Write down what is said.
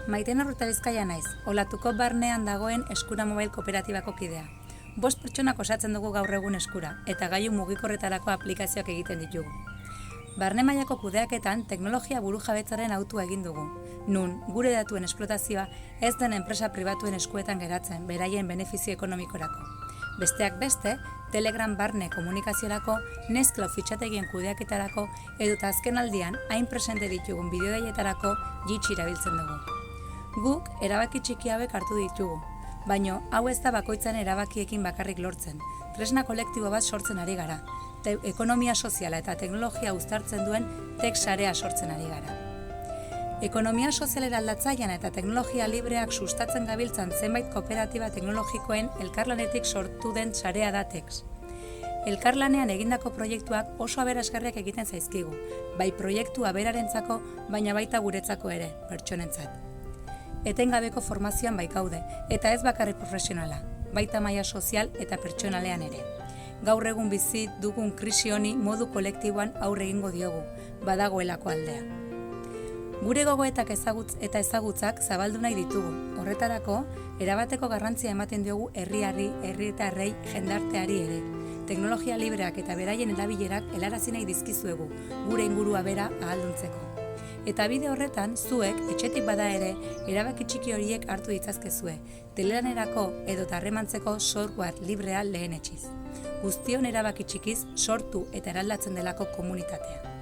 Maiten Urruta Bizkaia naiz, Olatuko barnean dagoen Eskura Mobile Kooperatibako kidea. 5 pertsonak osatzen dugu gaur egun Eskura, eta gailu mugikorretarako aplikazioak egiten ditugu. Barne mailako kudeaketan teknologia burujabetzaren autua egin dugu, nun gure datuen esplotazioa ez den enpresa pribatuen eskuetan geratzen, beraien benefizio ekonomikorako. Besteak beste, Telegram barne komunikaziorako, Nesklau fitxategien kudeaketarako, edota azken aldian hain presente ditugun bideogaietarako jitsi erabiltzen dugu. Guk erabaki txiki hauek hartu ditugu, baina hau ez da bakoitzan erabakiekin bakarrik lortzen, tresna kolektibo bat sortzen ari gara, ekonomia soziala eta teknologia uztartzen duen tek sarea sortzen ari gara. Ekonomia sozialera aldatzailean eta teknologia libreak sustatzen gabiltzan zenbait kooperatiba teknologikoen elkarlanetik sortu den sarea da TEX. Elkarlanean egindako proiektuak oso aberasgarriak egiten zaizkigu, bai proiektua berarentzako, baina baita guretzako ere, pertsonentzat. Etengabeko formazioan baikaude, eta ez bakarrik profesionala, baita maila sozial eta pertsonalean ere. Gaur egun bizi dugun krisi honi modu kolektiboan aurre egingo diogu, badagoelako aldea. Gure gogoetak eta ezagutzak zabaldu nahi ditugu. Horretarako, erabateko garrantzia ematen diogu herriari, herritarrei, jendarteari ere. Teknologia libreak eta beraien erabilerak helarazi nahi dizkizuegu, gure ingurua bera ahalduntzeko. Eta bide horretan, zuek, etxetik bada ere, erabaki txiki horiek hartu ditzazkezue, telelanerako edota harremantzeko software librea lehenetsiz. Guztion erabaki txikiz sortu eta eraldatzen delako komunitatea.